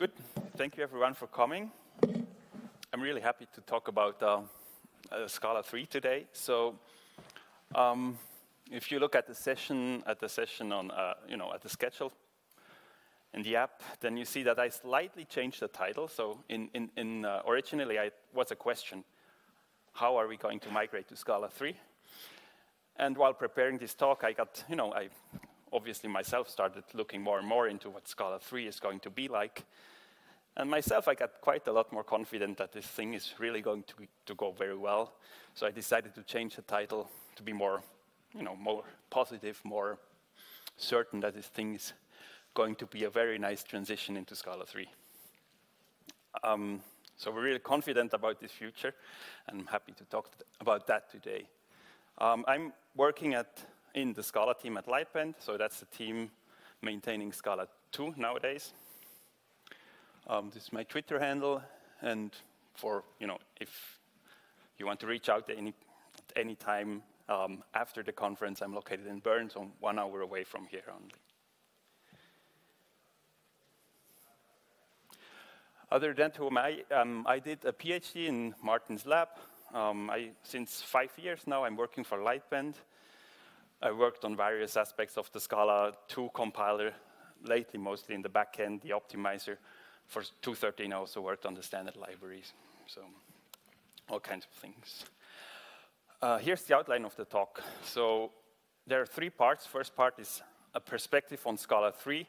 Good. Thank you, everyone, for coming. I'm really happy to talk about Scala 3 today. So, if you look at the session on, at the schedule in the app, then you see that I slightly changed the title. So, originally, it was a question: how are we going to migrate to Scala 3? And while preparing this talk, I got, I obviously myself started looking more and more into what Scala 3 is going to be like. And myself, I got quite a lot more confident that this thing is really going to go very well. So I decided to change the title to be more, more positive, more certain that this thing is going to be a very nice transition into Scala 3. So we're really confident about this future, and I'm happy to talk about that today. I'm working in the Scala team at Lightbend, so that's the team maintaining Scala 2 nowadays. This is my Twitter handle, and for, if you want to reach out at any time after the conference, I'm located in Bern, so 1 hour away from here only. Other than whom I did a PhD in Martin's lab. Since 5 years now, I'm working for Lightbend. I worked on various aspects of the Scala 2 compiler, lately mostly in the back end, the optimizer. For 2.13, I also worked on the standard libraries, so all kinds of things. Here's the outline of the talk. So there are 3 parts. First part is a perspective on Scala 3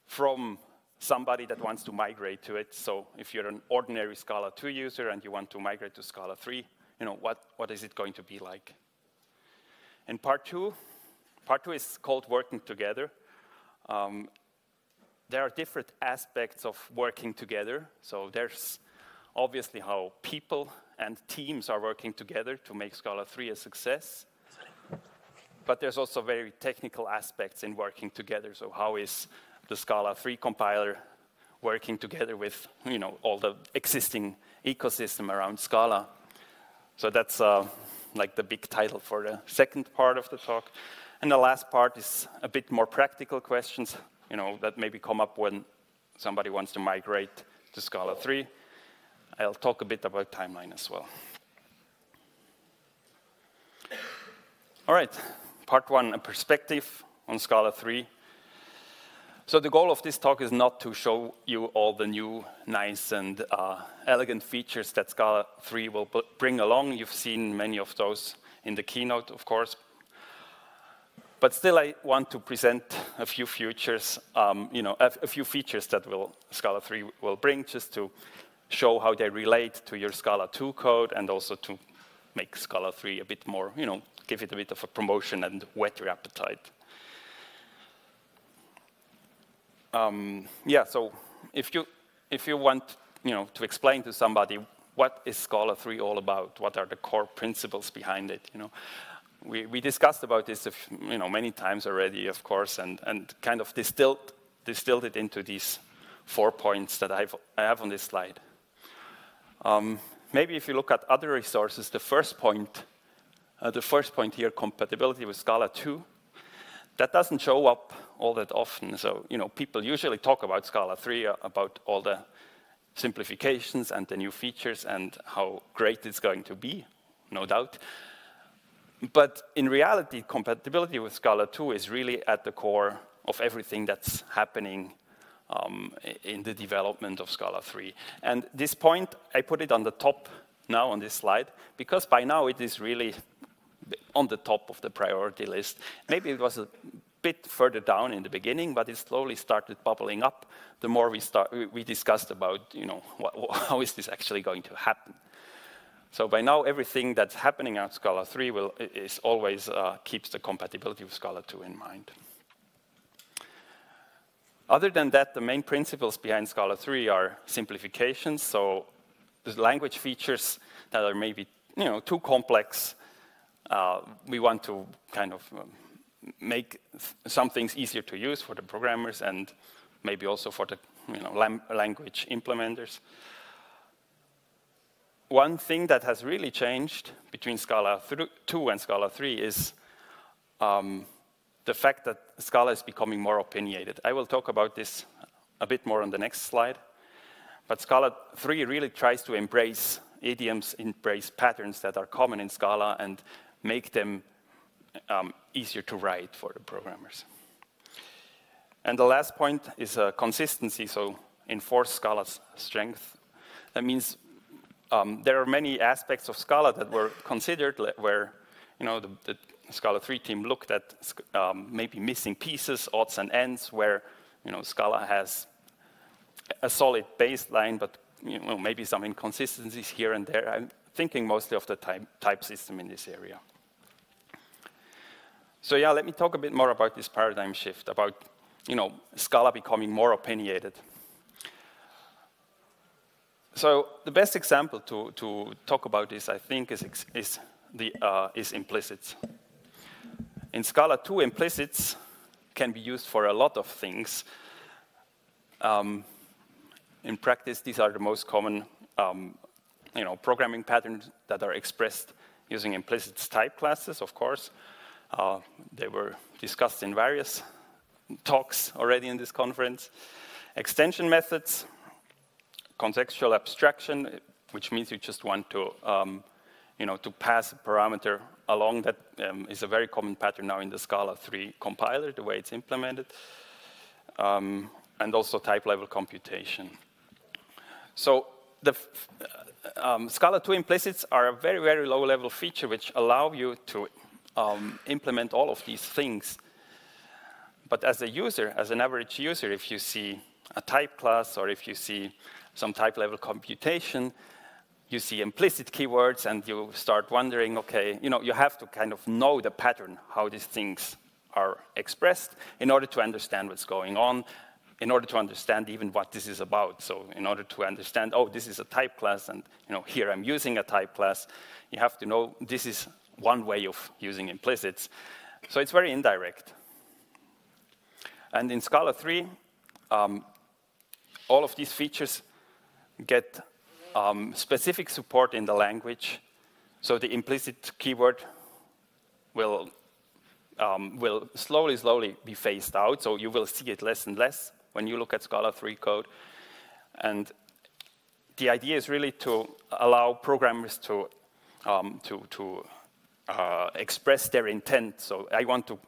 from somebody that wants to migrate to it. So if you're an ordinary Scala 2 user and you want to migrate to Scala 3, what is it going to be like? And part two is called working together. There are different aspects of working together. So there's obviously how people and teams are working together to make Scala 3 a success. But there's also very technical aspects in working together. So how is the Scala 3 compiler working together with all the existing ecosystem around Scala? So that's like the big title for the second part of the talk. And the last part is a bit more practical questions, that maybe come up when somebody wants to migrate to Scala 3. I'll talk a bit about timeline as well. All right, part 1, a perspective on Scala 3. So the goal of this talk is not to show you all the new, nice, and elegant features that Scala 3 will bring along. You've seen many of those in the keynote, of course. But still, I want to present a few features, a few features that Scala 3 will bring, just to show how they relate to your Scala 2 code, and also to make Scala 3 a bit more, give it a bit of a promotion and whet your appetite. So if you want, to explain to somebody what is Scala 3 all about, what are the core principles behind it, we discussed about this, many times already, of course, and kind of distilled it into these 4 points that I have on this slide. Maybe if you look at other resources, the first point here, compatibility with Scala 2, that doesn't show up all that often. So, people usually talk about Scala 3, about all the simplifications and the new features and how great it's going to be, no doubt. But in reality, compatibility with Scala 2 is really at the core of everything that's happening in the development of Scala 3. And this point, I put it on the top now on this slide, because by now it is really on the top of the priority list. Maybe it was a bit further down in the beginning, but it slowly started bubbling up the more we discussed about, how is this actually going to happen. So by now, everything that's happening at Scala 3 is always keeps the compatibility with Scala 2 in mind. Other than that, the main principles behind Scala 3 are simplifications. So the language features that are maybe too complex, we want to kind of make some things easier to use for the programmers and maybe also for the language implementers. One thing that has really changed between Scala 2 and Scala 3 is the fact that Scala is becoming more opinionated. I will talk about this a bit more on the next slide. But Scala 3 really tries to embrace idioms, embrace patterns that are common in Scala and make them easier to write for the programmers. And the last point is consistency, so enforce Scala's strength. That means there are many aspects of Scala that were considered where the Scala 3 team looked at maybe missing pieces, odds and ends, where Scala has a solid baseline, but maybe some inconsistencies here and there. I'm thinking mostly of the type system in this area. So yeah, let me talk a bit more about this paradigm shift, about Scala becoming more opinionated. So the best example to talk about this, I think, is implicits. In Scala 2, implicits can be used for a lot of things. In practice, these are the most common programming patterns that are expressed using implicits type classes, of course. They were discussed in various talks already in this conference. Extension methods, contextual abstraction, which means you just want to, to pass a parameter along. That is a very common pattern now in the Scala 3 compiler, the way it's implemented. And also type-level computation. So the Scala 2 implicits are a very, very low-level feature which allow you to implement all of these things. But as a user, as an average user, if you see a type class or if you see some type-level computation, you see implicit keywords and you start wondering, okay, you have to kind of know the pattern, how these things are expressed in order to understand what's going on, in order to understand even what this is about. So in order to understand, oh, this is a type class, and here I'm using a type class, you have to know this is one way of using implicits. So it's very indirect. And in Scala 3, all of these features get specific support in the language. So the implicit keyword will slowly be phased out. So you will see it less and less when you look at Scala 3 code. And the idea is really to allow programmers to express their intent. So I want to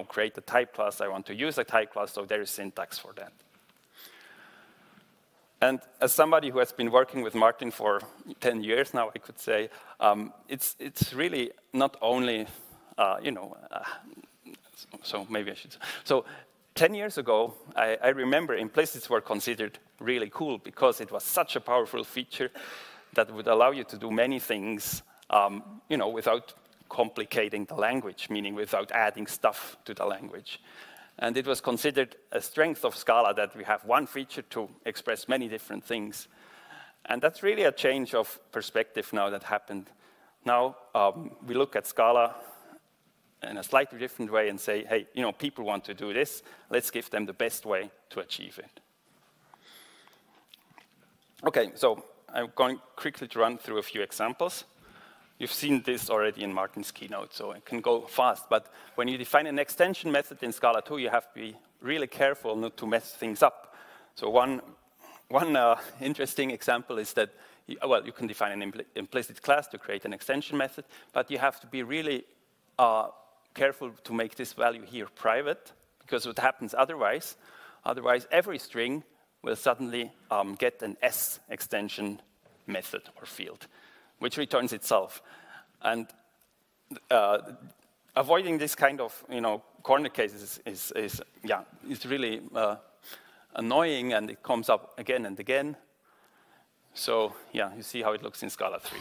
create a type class. I want to use a type class, so there is syntax for that. And as somebody who has been working with Martin for 10 years now, I could say, it's really not only, so maybe I should say. So 10 years ago, I remember implicits were considered really cool because it was such a powerful feature that would allow you to do many things, without complicating the language, meaning without adding stuff to the language. And it was considered a strength of Scala that we have one feature to express many different things. And that's really a change of perspective now that happened. Now we look at Scala in a slightly different way and say, hey, people want to do this. Let's give them the best way to achieve it. Okay, so I'm going quickly to run through a few examples. You've seen this already in Martin's keynote, so I can go fast. But when you define an extension method in Scala 2, you have to be really careful not to mess things up. So one interesting example is that, you can define an implicit class to create an extension method, but you have to be really careful to make this value here private, because what happens otherwise every string will suddenly get an S extension method or field, which returns itself. And avoiding this kind of corner cases is really annoying, and it comes up again and again. So yeah, you see how it looks in Scala 3.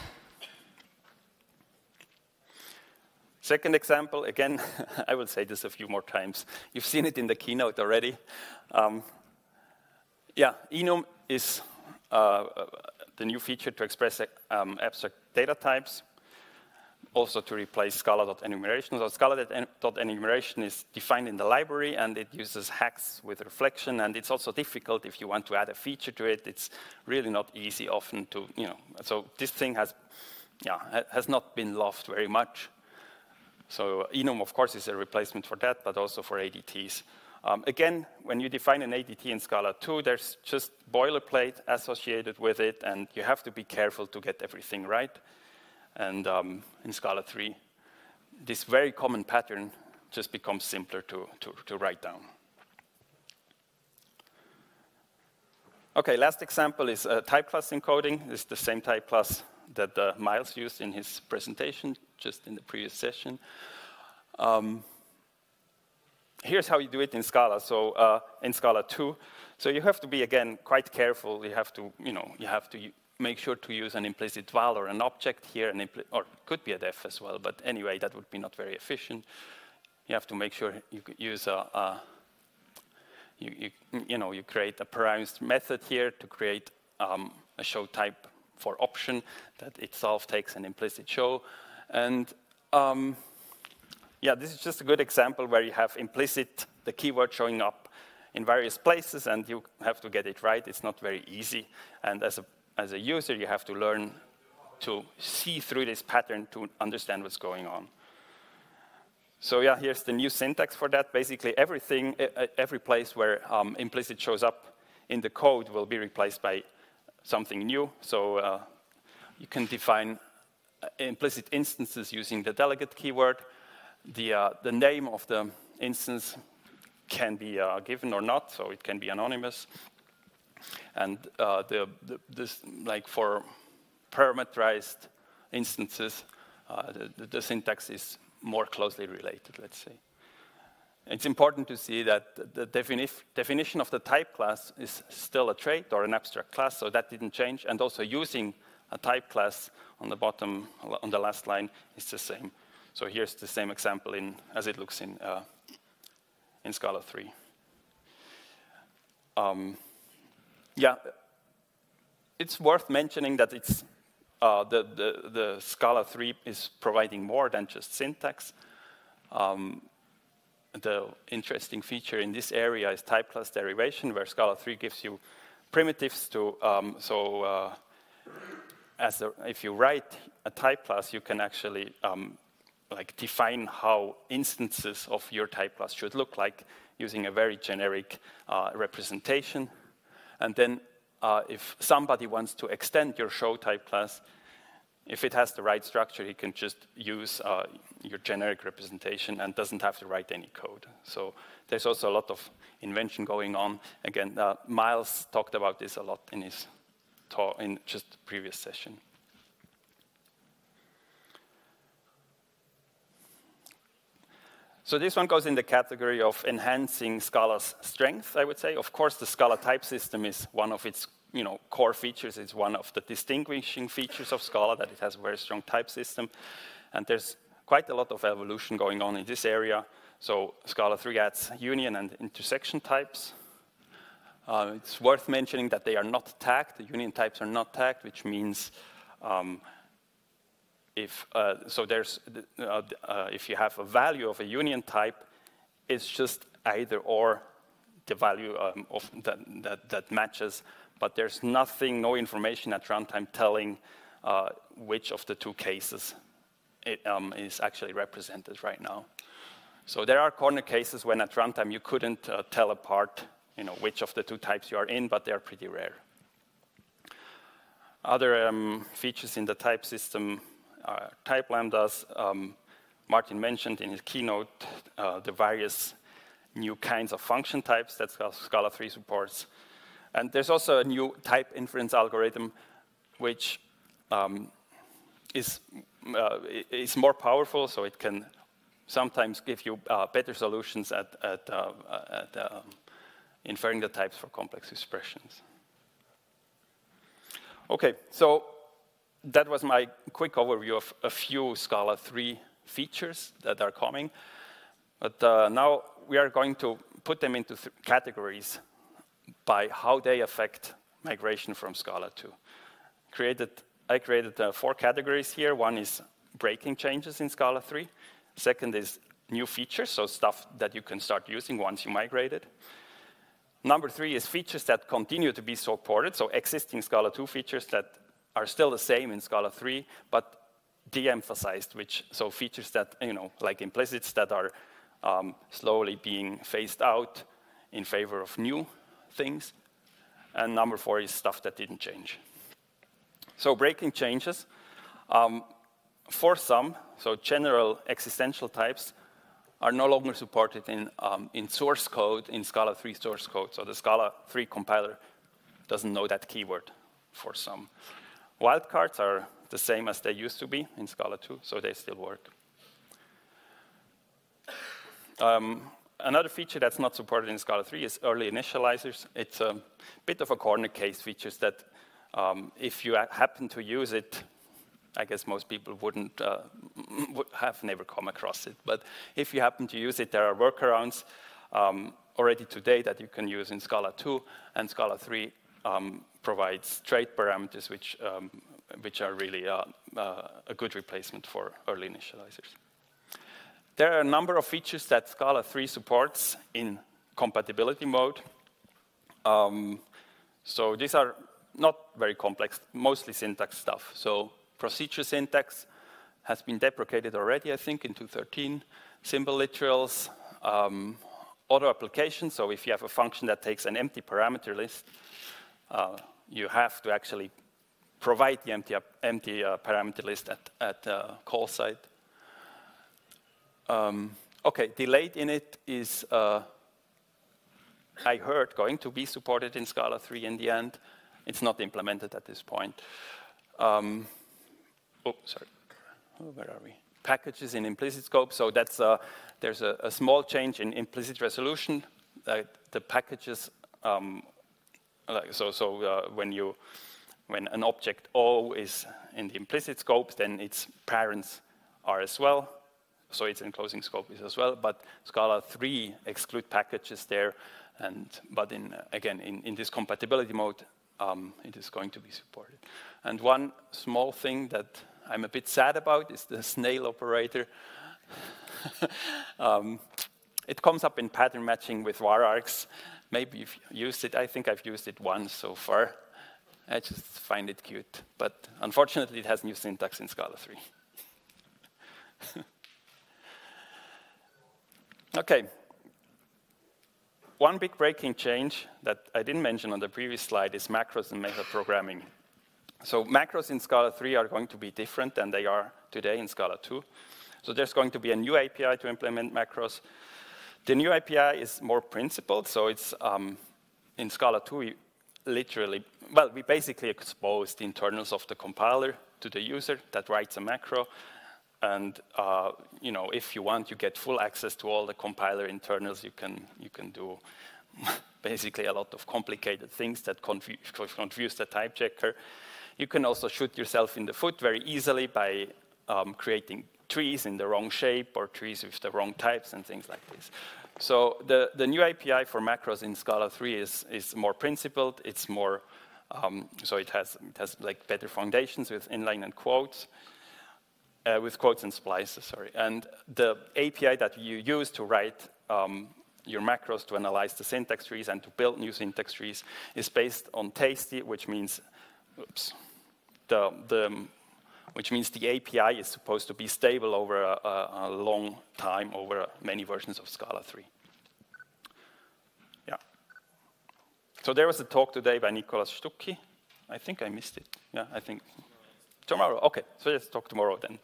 Second example, again, I will say this a few more times. You've seen it in the keynote already. Enum is the new feature to express abstract data types, also to replace Scala.enumeration. So Scala.enumeration is defined in the library, and it uses hacks with reflection, and it's also difficult if you want to add a feature to it. It's really not easy often to, so this thing has not been loved very much. So enum, of course, is a replacement for that, but also for ADTs. Again, when you define an ADT in Scala 2, there's just boilerplate associated with it, and you have to be careful to get everything right. And in Scala 3, this very common pattern just becomes simpler to write down. Okay, last example is type class encoding. This is the same type class that Miles used in his presentation just in the previous session. Here's how you do it in Scala. So in Scala 2, so you have to be again quite careful. You have to, make sure to use an implicit val or an object here, or it could be a def as well. But anyway, that would be not very efficient. You have to make sure you use you create a parameterized method here to create a show type for option that itself takes an implicit show. And yeah, this is just a good example where you have implicit, the keyword showing up in various places, and you have to get it right. It's not very easy. And as a user, you have to learn to see through this pattern to understand what's going on. So yeah, here's the new syntax for that. Basically, everything, every place where implicit shows up in the code will be replaced by something new. So you can define implicit instances using the delegate keyword. The name of the instance can be given or not, so it can be anonymous. And like for parameterized instances, the syntax is more closely related, let's say. It's important to see that the definition of the type class is still a trait or an abstract class, so that didn't change. And also using a type class on the bottom, on the last line, is the same. So here's the same example as it looks in Scala 3. Yeah, it's worth mentioning that it's the Scala 3 is providing more than just syntax. The interesting feature in this area is type class derivation, where Scala 3 gives you primitives to, if you write a type class, you can actually like define how instances of your type class should look like using a very generic representation. And then if somebody wants to extend your show type class, if it has the right structure, he can just use your generic representation and doesn't have to write any code. So there's also a lot of invention going on. Again, Miles talked about this a lot in his talk in just the previous session. So this one goes in the category of enhancing Scala's strength, I would say. Of course, the Scala type system is one of its core features. It's one of the distinguishing features of Scala, that it has a very strong type system. And there's quite a lot of evolution going on in this area. So Scala 3 adds union and intersection types. It's worth mentioning that they are not tagged. The union types are not tagged, which means if you have a value of a union type, it's just either or the value that matches, but there's nothing, no information at runtime telling which of the two cases it is actually represented right now. So there are corner cases when at runtime you couldn't tell apart which of the two types you are in, but they are pretty rare. Other features in the type system are type lambdas. Martin mentioned in his keynote the various new kinds of function types that Scala 3 supports. And there's also a new type inference algorithm, which is more powerful, so it can sometimes give you better solutions at inferring the types for complex expressions. Okay, so that was my quick overview of a few Scala 3 features that are coming. But now we are going to put them into categories by how they affect migration from Scala 2. I created 4 categories here. One is breaking changes in Scala 3. Second is new features, so stuff that you can start using once you migrated. Number 3 is features that continue to be supported, so existing Scala 2 features that are still the same in Scala 3, but de-emphasized, so features that, like implicits that are slowly being phased out in favor of new things. And number 4 is stuff that didn't change. So breaking changes. For some, so general existential types, are no longer supported in source code, in Scala 3 source code. So the Scala 3 compiler doesn't know that keyword for some. Wildcards are the same as they used to be in Scala 2, so they still work. Another feature that's not supported in Scala 3 is early initializers. It's a bit of a corner case features that if you happen to use it, I guess most people wouldn't have never come across it. But if you happen to use it, there are workarounds already today that you can use in Scala 2, and Scala 3 provides trait parameters which are really a good replacement for early initializers. There are a number of features that Scala 3 supports in compatibility mode. So these are not very complex, mostly syntax stuff. So procedure syntax has been deprecated already, I think, in 2.13. Symbol literals, auto application. So if you have a function that takes an empty parameter list, you have to actually provide the empty parameter list at the call site. Okay, delayed init is, I heard, going to be supported in Scala 3 in the end. It's not implemented at this point. Where are we? Packages in implicit scope. So that's there's a small change in implicit resolution. The packages, when an object O is in the implicit scope, then its parents are as well. So its enclosing scope is as well. But Scala 3 exclude packages there, but again in this compatibility mode, it is going to be supported. And one small thing that I'm a bit sad about is the snail operator. It comes up in pattern matching with var args. Maybe you've used it. I think I've used it once so far. I just find it cute. But unfortunately, it has new syntax in Scala 3. Okay. One big breaking change that I didn't mention on the previous slide is macros and metaprogramming. So macros in Scala 3 are going to be different than they are today in Scala 2. So there's going to be a new API to implement macros. The new API is more principled. So it's in Scala 2, we basically expose the internals of the compiler to the user that writes a macro. And if you want, you get full access to all the compiler internals. You can do basically a lot of complicated things that confuse the type checker. You can also shoot yourself in the foot very easily by creating trees in the wrong shape or trees with the wrong types and things like this. So the new API for macros in Scala 3 is more principled. It's more so it has like better foundations with inline and quotes. With quotes and splices, sorry. And the API that you use to write your macros to analyze the syntax trees and to build new syntax trees is based on tasty, which means, which means the API is supposed to be stable over a long time, over many versions of Scala 3. Yeah. So there was a talk today by Nicolas Stucki. I think I missed it. Yeah, I think. Tomorrow, okay, so let's talk tomorrow then,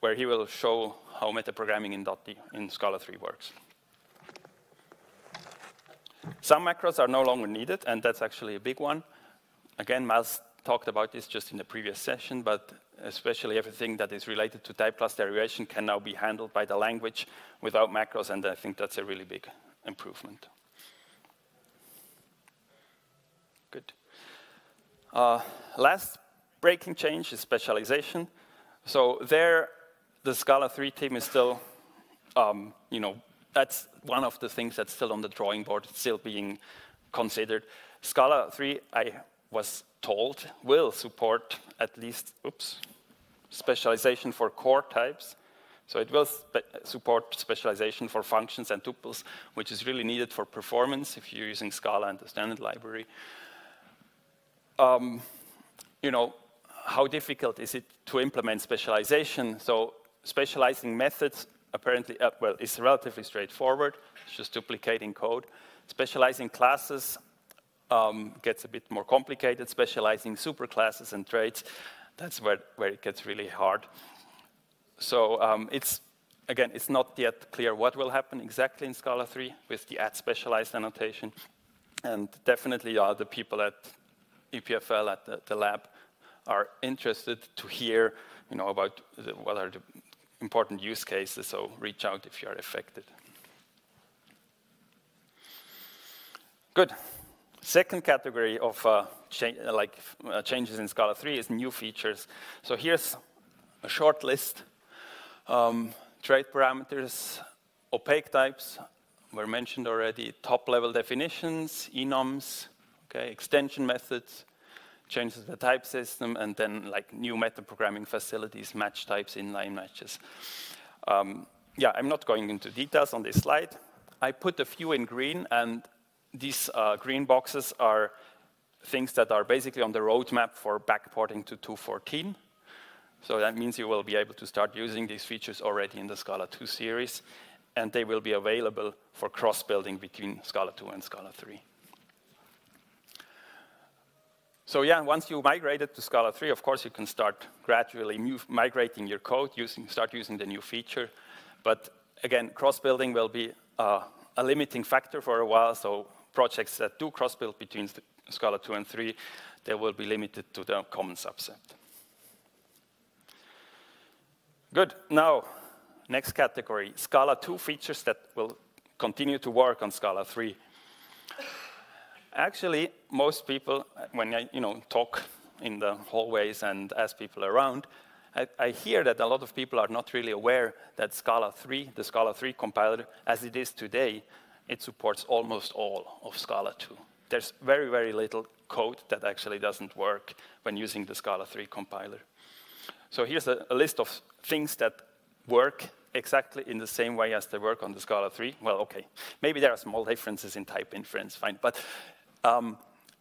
where he will show how metaprogramming in Dotty in Scala 3 works. Some macros are no longer needed, and that's actually a big one. Again, Miles talked about this just in the previous session, but especially everything that is related to type class derivation can now be handled by the language without macros, and I think that's a really big improvement. Good. Last breaking change is specialization. So there, the Scala 3 team is still, that's one of the things that's still on the drawing board, still being considered. Scala 3, I was told, will support at least, specialization for core types. So it will support specialization for functions and tuples, which is really needed for performance if you're using Scala and the standard library. How difficult is it to implement specialization? So specializing methods apparently, well, it's relatively straightforward. It's just duplicating code. Specializing classes gets a bit more complicated. Specializing superclasses and traits, that's where it gets really hard. So again, it's not yet clear what will happen exactly in Scala 3 with the add specialized annotation. And definitely the people at EPFL at the lab are interested to hear, about what are the important use cases. So reach out if you are affected. Good. Second category of changes in Scala 3 is new features. So here's a short list. Trait parameters, opaque types were mentioned already, top-level definitions, enums, okay, extension methods, changes to the type system, and then like new metaprogramming facilities, match types, inline matches. Yeah, I'm not going into details on this slide. I put a few in green, and these green boxes are things that are basically on the roadmap for backporting to 2.14. So that means you will be able to start using these features already in the Scala 2 series, and they will be available for cross-building between Scala 2 and Scala 3. So yeah, once you migrated to Scala 3, of course, you can start gradually migrating your code, start using the new feature. But again, cross-building will be a limiting factor for a while, so projects that do cross-build between Scala 2 and 3, they will be limited to the common subset. Good. Now, next category, Scala 2 features that will continue to work on Scala 3. Actually, most people, when I talk in the hallways and ask people around, I hear that a lot of people are not really aware that Scala 3, the Scala 3 compiler, as it is today, it supports almost all of Scala 2. There's very, very little code that actually doesn't work when using the Scala 3 compiler. So here's a list of things that work exactly in the same way as they work on the Scala 3. Well, okay, maybe there are small differences in type inference, fine. But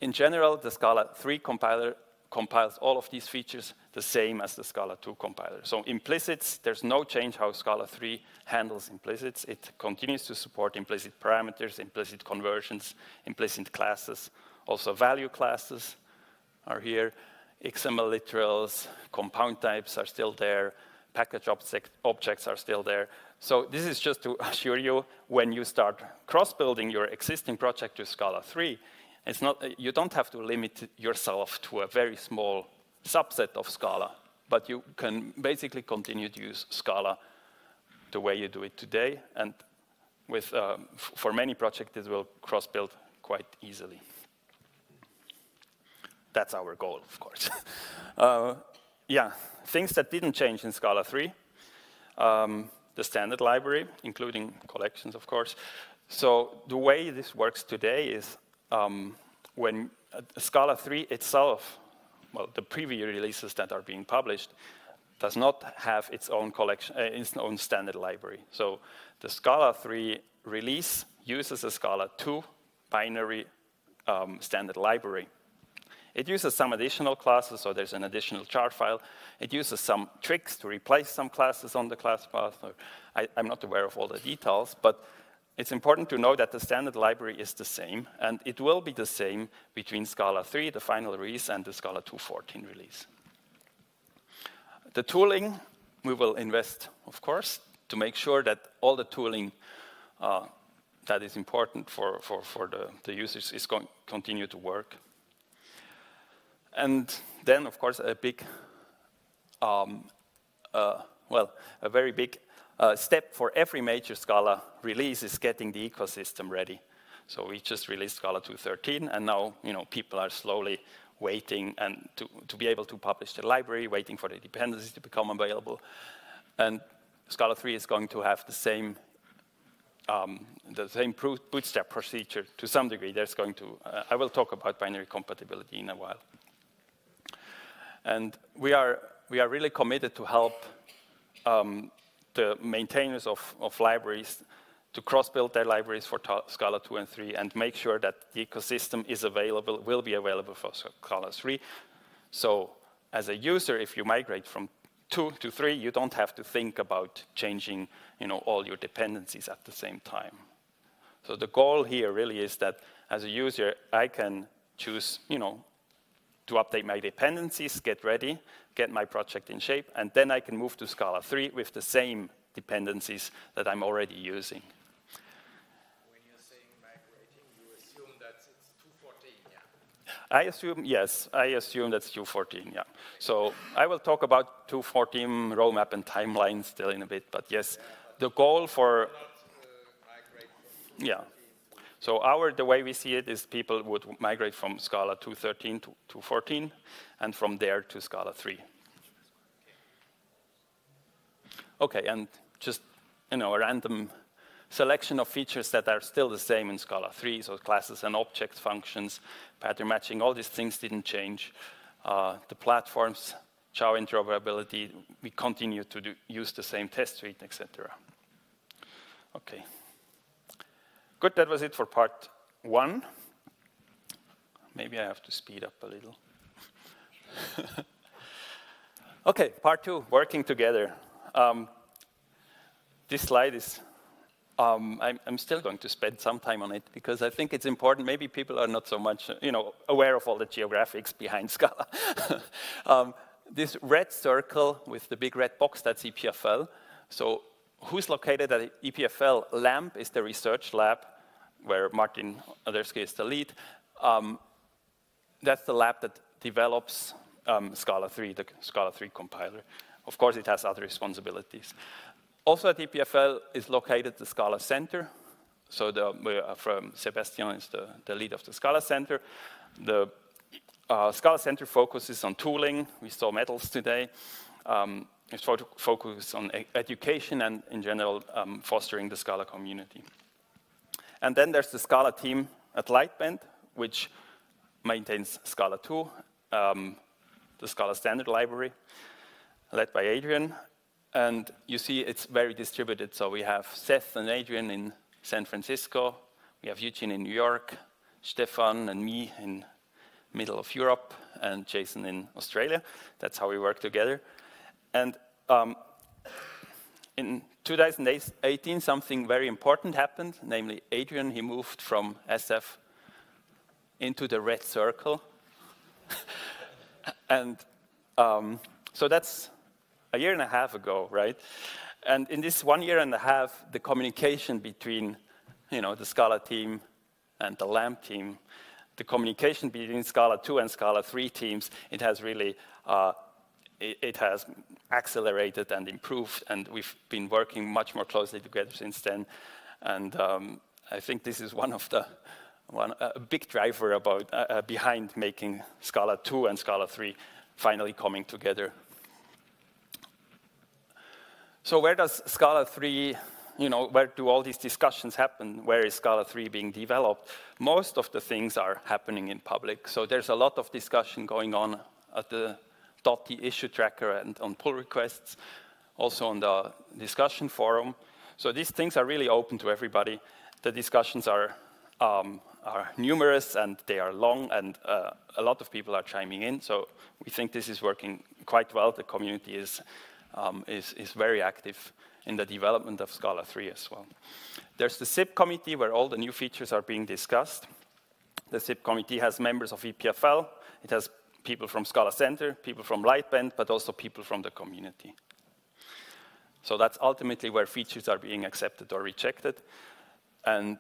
in general, the Scala 3 compiler compiles all of these features the same as the Scala 2 compiler. So implicits, there's no change how Scala 3 handles implicits. It continues to support implicit parameters, implicit conversions, implicit classes. Also value classes are here. XML literals, compound types are still there. Package objects are still there. So this is just to assure you, when you start cross-building your existing project to Scala 3, it's not, you don't have to limit yourself to a very small subset of Scala, but you can basically continue to use Scala the way you do it today, and with, for many projects, it will cross-build quite easily. That's our goal, of course. Yeah, things that didn't change in Scala 3. The standard library, including collections, of course. So the way this works today is when Scala 3 itself, well, the preview releases that are being published, does not have its own collection, its own standard library. So the Scala 3 release uses a Scala 2 binary standard library. It uses some additional classes, so there's an additional jar file. It uses some tricks to replace some classes on the class path. I'm not aware of all the details, but it's important to know that the standard library is the same, and it will be the same between Scala 3, the final release, and the Scala 2.14 release. The tooling, we will invest, of course, to make sure that all the tooling that is important for the users is going to continue to work. And then, of course, a big, a very big step for every major Scala release is getting the ecosystem ready. So we just released Scala 2.13, and now people are slowly waiting and to be able to publish the library, waiting for the dependencies to become available. And Scala 3 is going to have the same bootstrap procedure to some degree. There's going to, I will talk about binary compatibility in a while. And we are really committed to help the maintainers of libraries to cross-build their libraries for Scala 2 and 3 and make sure that the ecosystem is available, will be available for Scala 3. So as a user, if you migrate from 2 to 3, you don't have to think about changing, all your dependencies at the same time. So the goal here really is that as a user, I can choose, to update my dependencies, get ready, get my project in shape, and then I can move to Scala 3 with the same dependencies that I'm already using. When you're saying migrating, you assume that it's 2.14, yeah? I assume, yes, I assume that's 2.14, yeah. So I will talk about 2.14 roadmap and timeline still in a bit, but yes, the goal for... migrate from 2.14. Yeah. So the way we see it is people would migrate from Scala 2.13 to 2.14, and from there to Scala 3. Okay, and just, a random selection of features that are still the same in Scala 3, so classes and objects, functions, pattern matching, all these things didn't change. The platforms, Java interoperability, we continue to use the same test suite, etc. Okay. Good, that was it for part 1. Maybe I have to speed up a little. Okay, part 2, working together. This slide is, I'm still going to spend some time on it because I think it's important. Maybe people are not so much, aware of all the geographics behind Scala. This red circle with the big red box, that's EPFL. So who's located at EPFL? LAMP is the research lab where Martin Odersky is the lead. That's the lab that develops Scala 3, the Scala 3 compiler. Of course, it has other responsibilities. Also at EPFL is located the Scala Center. So from Sebastian is the lead of the Scala Center. The Scala Center focuses on tooling. We saw medals today. It focuses on education and, in general, fostering the Scala community. And then there's the Scala team at Lightbend, which maintains Scala 2, the Scala standard library, led by Adrian. And you see it's very distributed. So we have Seth and Adrian in San Francisco. We have Eugene in New York, Stefan and me in middle of Europe, and Jason in Australia. That's how we work together. And in 2018, something very important happened, namely Adrian, he moved from SF into the red circle. And so that's a year and a half ago, right? And in this 1 year and a half, the communication between, the Scala team and the LAMP team, the communication between Scala 2 and Scala 3 teams, it has really, it has accelerated and improved, and we've been working much more closely together since then. And I think this is a big driver behind making Scala 2 and Scala 3 finally coming together. So where does Scala 3, where do all these discussions happen? Where is Scala 3 being developed? Most of the things are happening in public. So there's a lot of discussion going on at the Dotty issue tracker and on pull requests, also on the discussion forum. So these things are really open to everybody. The discussions are numerous and they are long, and a lot of people are chiming in. So we think this is working quite well. The community is very active in the development of Scala 3 as well. There's the SIP committee where all the new features are being discussed. The SIP committee has members of EPFL. It has people from Scala Center, people from Lightbend, but also people from the community. So that's ultimately where features are being accepted or rejected. And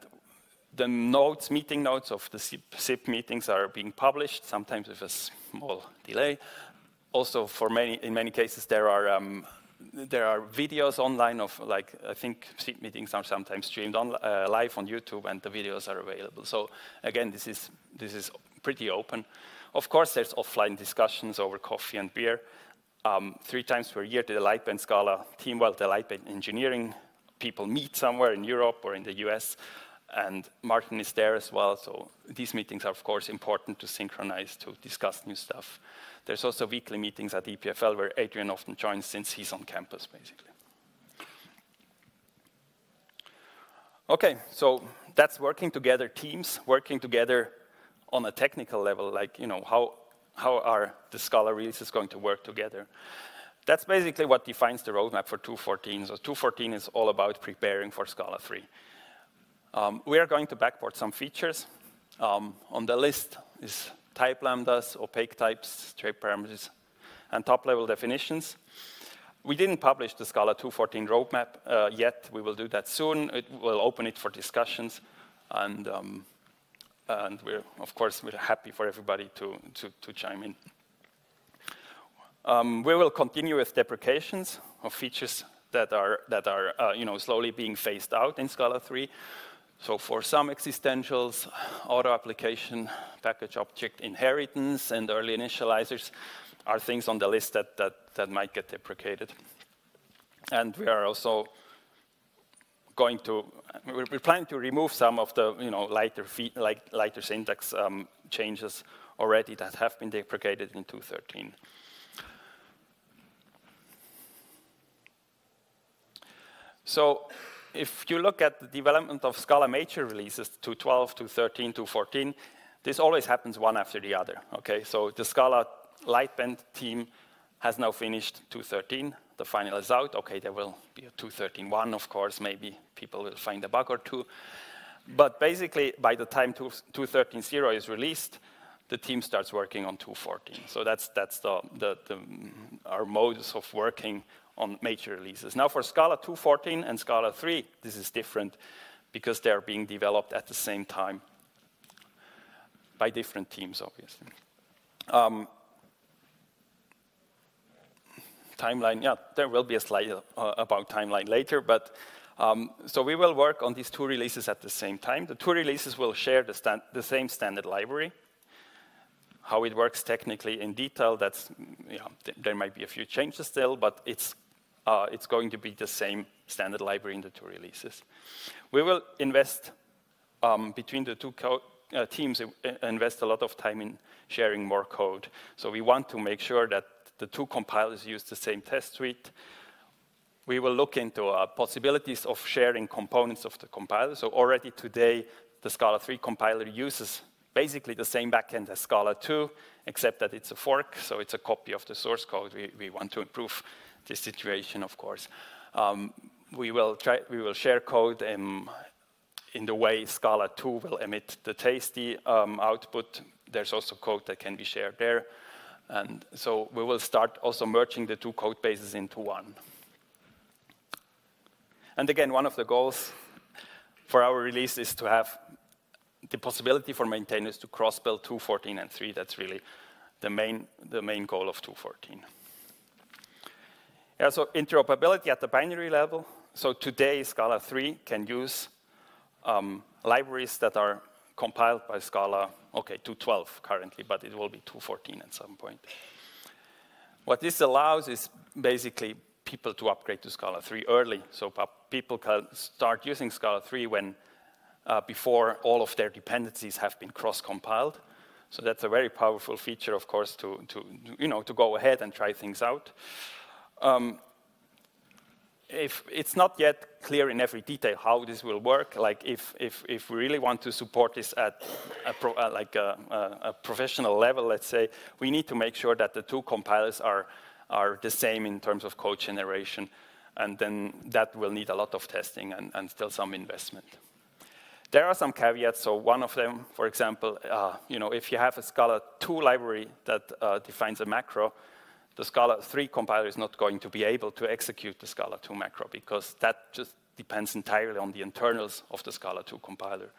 the notes, meeting notes of the SIP meetings are being published, sometimes with a small delay. Also, in many cases, there are videos online of, I think SIP meetings are sometimes streamed live on YouTube, and the videos are available. So again, this is pretty open. Of course, there's offline discussions over coffee and beer. 3 times per year, the Lightbend Scala team, the Lightbend engineering people meet somewhere in Europe or in the US, and Martin is there as well. So these meetings are, of course, important to synchronize, to discuss new stuff. There's also weekly meetings at EPFL where Adrian often joins since he's on campus, basically. Okay, so that's working together, teams working together on a technical level, how are the Scala releases going to work together? That's basically what defines the roadmap for 2.14. So 2.14 is all about preparing for Scala 3. We are going to backport some features. On the list is type lambdas, opaque types, trait parameters, and top-level definitions. We didn't publish the Scala 2.14 roadmap yet. We will do that soon. We'll open it for discussions. And we're, of course, we're happy for everybody to chime in. We will continue with deprecations of features that are slowly being phased out in Scala 3. So for some existentials, auto application, package object inheritance, and early initializers are things on the list that might get deprecated. And we are also we're planning to remove some of the lighter syntax changes already that have been deprecated in 2.13. So if you look at the development of Scala major releases, 2.12, 2.13, 2.14, this always happens one after the other, okay? So the Scala Lightband team has now finished 2.13. The final is out. Okay, there will be a 2.13.1, of course. Maybe people will find a bug or two. But basically, by the time 2.13.0 is released, the team starts working on 2.14. So that's our modus of working on major releases. Now for Scala 2.14 and Scala 3, this is different because they're being developed at the same time by different teams, obviously. Timeline, yeah, there will be a slide about timeline later, but so we will work on these two releases at the same time. The two releases will share the same standard library. How it works technically in detail, there might be a few changes still, but it's going to be the same standard library in the two releases. We will invest, between the two teams, invest a lot of time in sharing more code. So we want to make sure that the two compilers use the same test suite. We will look into possibilities of sharing components of the compiler. So already today, the Scala 3 compiler uses basically the same backend as Scala 2, except that it's a fork, so it's a copy of the source code. We want to improve this situation, of course. We will share code in the way Scala 2 will emit the tasty output. There's also code that can be shared there. And so we will start also merging the two code bases into one. And again, one of the goals for our release is to have the possibility for maintainers to cross-build 2.14 and 3. That's really the main goal of 2.14. Yeah, so interoperability at the binary level. So today, Scala 3 can use libraries that are compiled by Scala, 2.12 currently, but it will be 2.14 at some point. What this allows is basically people to upgrade to Scala 3 early, so people can start using Scala 3 when before all of their dependencies have been cross-compiled. So that's a very powerful feature, of course, to go ahead and try things out. If it's not yet clear in every detail how this will work, like if we really want to support this at a professional level, let's say, we need to make sure that the two compilers are the same in terms of code generation, and then that will need a lot of testing and still some investment. There are some caveats. So one of them, for example, if you have a Scala 2 library that defines a macro, the Scala 3 compiler is not going to be able to execute the Scala 2 macro because that just depends entirely on the internals of the Scala 2 compiler.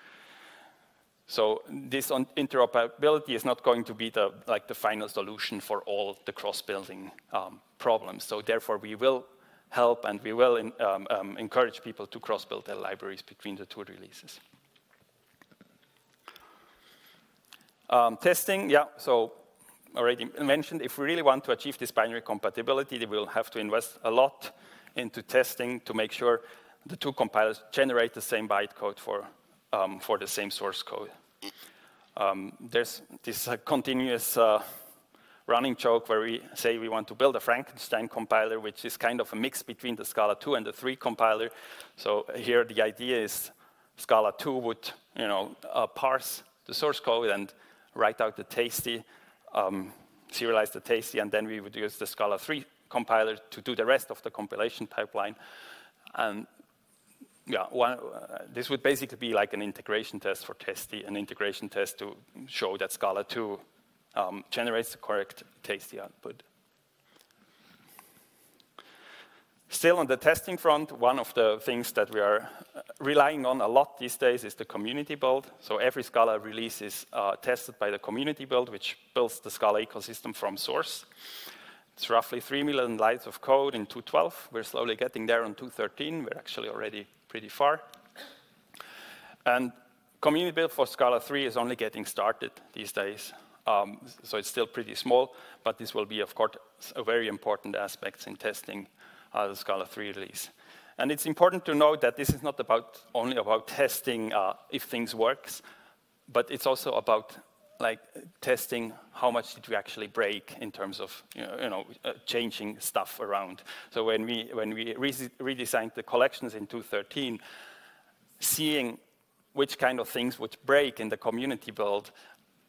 So this interoperability is not going to be the final solution for all the cross-building problems. So therefore, we will help and we will encourage people to cross-build their libraries between the two releases. Testing, yeah, so already mentioned, if we really want to achieve this binary compatibility, we will have to invest a lot into testing to make sure the two compilers generate the same bytecode for the same source code. There's this continuous running joke where we say we want to build a Frankenstein compiler, which is kind of a mix between the Scala 2 and the 3 compiler. So here the idea is Scala 2 would parse the source code and write out the tasty, serialize the tasty, and then we would use the Scala 3 compiler to do the rest of the compilation pipeline. And yeah, this would basically be like an integration test for Tasty, an integration test to show that Scala 2 generates the correct Tasty output. Still on the testing front, one of the things that we are relying on a lot these days is the community build. So every Scala release is tested by the community build, which builds the Scala ecosystem from source. It's roughly 3 million lines of code in 2.12. We're slowly getting there on 2.13. We're actually already pretty far. And community build for Scala 3 is only getting started these days. So it's still pretty small, but this will be, of course, a very important aspect in testing the Scala 3 release. And it's important to note that this is not only about testing if things works, but it's also about like testing how much did we actually break in terms of changing stuff around. So when we redesigned the collections in 2.13, seeing which kind of things would break in the community build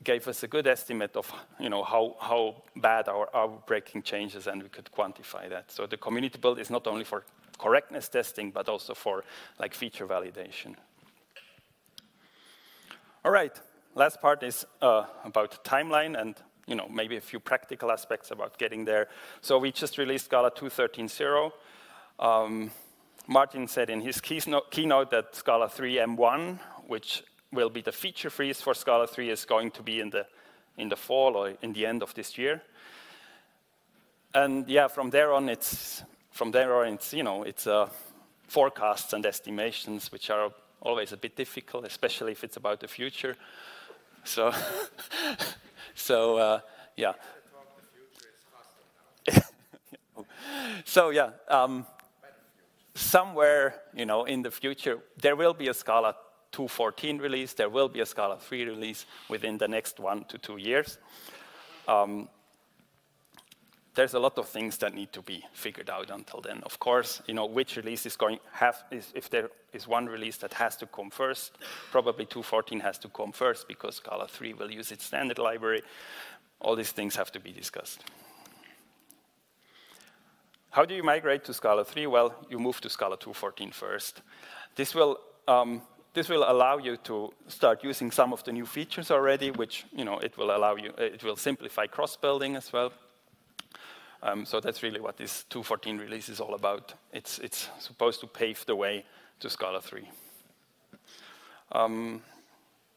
gave us a good estimate of how bad our breaking changes, and we could quantify that. So the community build is not only for correctness testing, but also for like feature validation. All right, last part is about timeline and maybe a few practical aspects about getting there. So we just released Scala 2.13.0. Martin said in his keynote that Scala 3 M1, which will be the feature freeze for Scala 3, is going to be in the fall or in the end of this year. And yeah, from there on it's forecasts and estimations, which are always a bit difficult, especially if it's about the future. So, yeah. So yeah, somewhere in the future there will be a Scala 2.14 release, there will be a Scala 3 release within the next 1 to 2 years. There's a lot of things that need to be figured out until then. Of course, which release is if there is one release that has to come first, probably 2.14 has to come first because Scala 3 will use its standard library. All these things have to be discussed. How do you migrate to Scala 3? Well, you move to Scala 2.14 first. This will allow you to start using some of the new features already, which it will simplify cross-building as well. So that's really what this 2.14 release is all about. It's supposed to pave the way to Scala 3.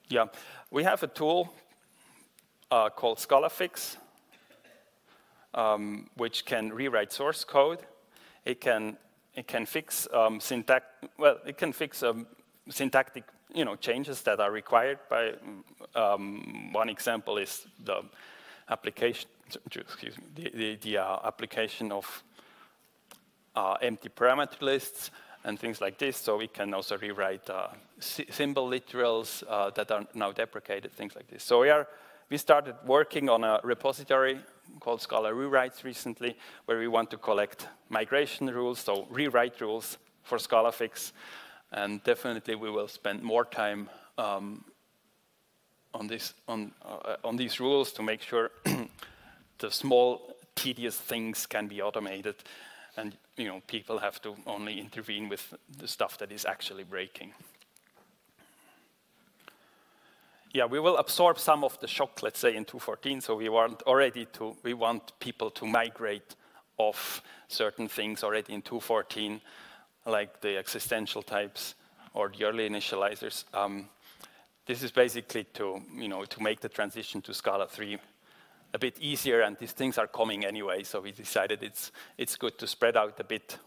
Yeah, we have a tool called ScalaFix, which can rewrite source code. It can fix syntactic changes that are required by one example is the application. Excuse me, the application of empty parameter lists and things like this. So we can also rewrite symbol literals that are now deprecated, things like this. So we started working on a repository called Scala Rewrites recently, where we want to collect migration rules, so rewrite rules for ScalaFix. And definitely we will spend more time on these rules to make sure the small, tedious things can be automated, and people have to only intervene with the stuff that is actually breaking. Yeah, we will absorb some of the shock, let's say, in 2.14. So we want people to migrate off certain things already in 2.14, like the existential types or the early initializers. This is basically to make the transition to Scala 3 a bit easier, and these things are coming anyway, so we decided it's good to spread out a bit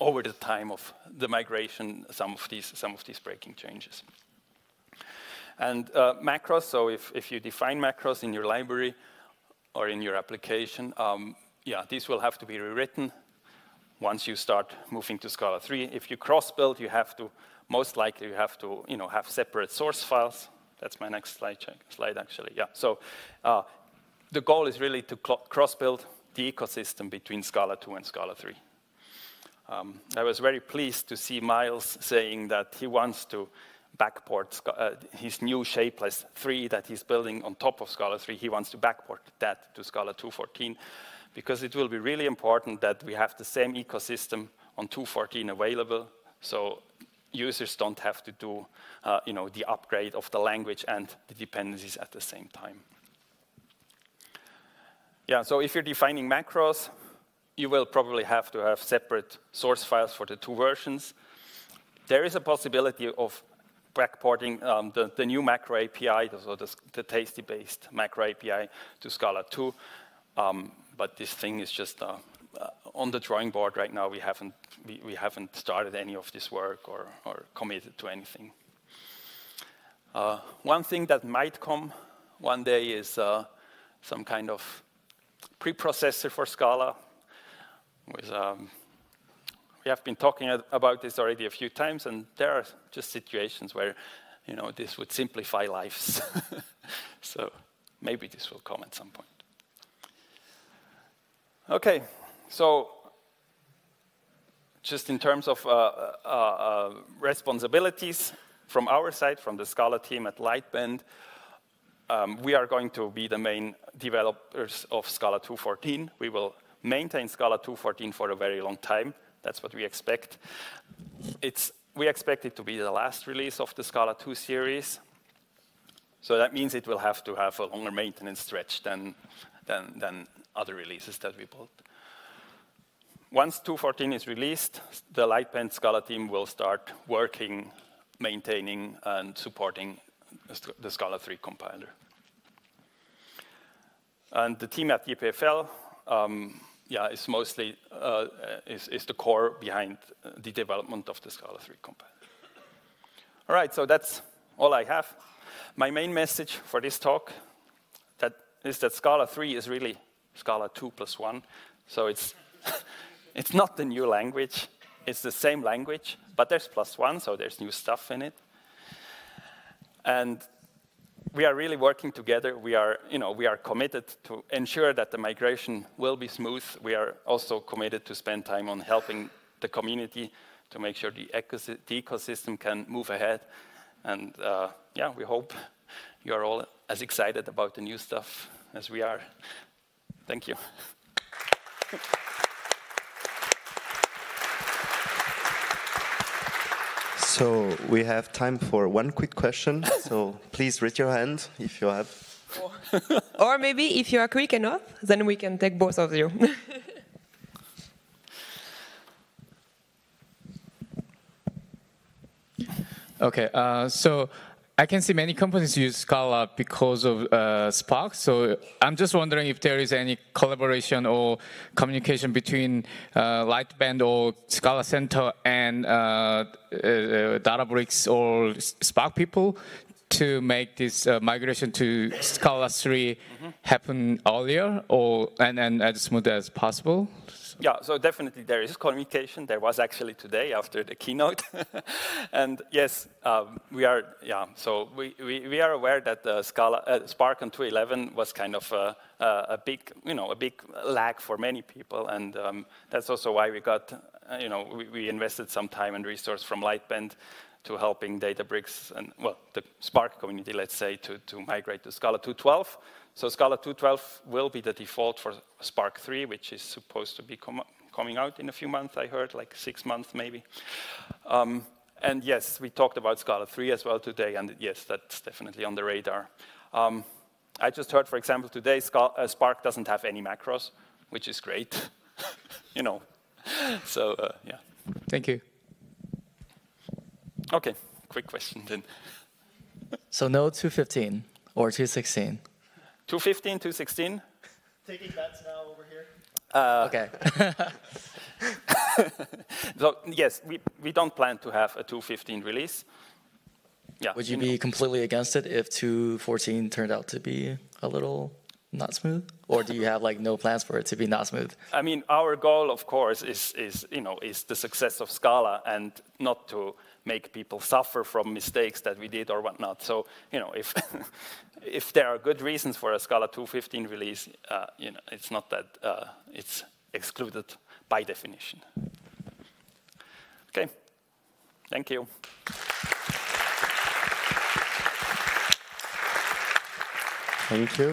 over the time of the migration some of these breaking changes. And macros, so if you define macros in your library or in your application, these will have to be rewritten once you start moving to Scala 3. If you cross-build, most likely you have to have separate source files. That's my next slide actually. Yeah. So the goal is really to cross-build the ecosystem between Scala 2 and Scala 3. I was very pleased to see Miles saying that he wants to backport his new shapeless 3 that he's building on top of Scala 3. He wants to backport that to Scala 2.14 because it will be really important that we have the same ecosystem on 2.14 available, so users don't have to do the upgrade of the language and the dependencies at the same time. Yeah, so if you're defining macros, you will probably have to have separate source files for the 2 versions. There is a possibility of backporting the new macro API, so the tasty-based macro API to Scala 2, but this thing is just on the drawing board right now. We haven't started any of this work or committed to anything. One thing that might come one day is some kind of preprocessor for Scala. We have been talking about this already a few times, and there are just situations where this would simplify lives. So maybe this will come at some point. Okay, so just in terms of responsibilities from our side, from the Scala team at Lightbend, we are going to be the main developers of Scala 2.14. We will maintain Scala 2.14 for a very long time. That's what we expect. We expect it to be the last release of the Scala 2 series. So that means it will have to have a longer maintenance stretch than other releases that we built. Once 2.14 is released, the Lightbend Scala team will start working, maintaining, and supporting the Scala 3 compiler. And the team at YPFL is mostly is the core behind the development of the Scala 3 compiler. All right, so that's all I have. My main message for this talk is that Scala 3 is really Scala 2+1. So it's it's not the new language. It's the same language, but there's +1, so there's new stuff in it. And we are really working together. We are committed to ensure that the migration will be smooth. We are also committed to spend time on helping the community to make sure the ecosystem can move ahead. And we hope you are all as excited about the new stuff as we are. Thank you. So we have time for one quick question. So please raise your hand if you have. Or maybe if you are quick enough, then we can take both of you. Okay, so I can see many companies use Scala because of Spark. So I'm just wondering if there is any collaboration or communication between Lightbend or Scala Center and Databricks or Spark people to make this migration to Scala 3 happen earlier and as smooth as possible. Yeah, so definitely there is communication. There was actually today after the keynote. And yes, we are aware that Spark on 2.11 was kind of a big lag for many people. And that's also why we got, we invested some time and resource from Lightbend to helping Databricks and, the Spark community, let's say, to migrate to Scala 2.12. So Scala 2.12 will be the default for Spark 3, which is supposed to be coming out in a few months, I heard, like 6 months maybe. And yes, we talked about Scala 3 as well today, and yes, that's definitely on the radar. I just heard, for example, today Spark doesn't have any macros, which is great, So, yeah. Thank you. Okay, quick question then. So no 2.15 or 2.16? 2.15, 2.16? Taking bets now over here. Okay. So yes, we don't plan to have a 2.15 release. Yeah. Would you be completely against it if 2.14 turned out to be a little not smooth? Or do you have no plans for it to be not smooth? I mean, our goal, of course, is the success of Scala and not to make people suffer from mistakes that we did or whatnot. So, if there are good reasons for a Scala 2.15 release, it's not that it's excluded by definition. Okay, thank you. Thank you.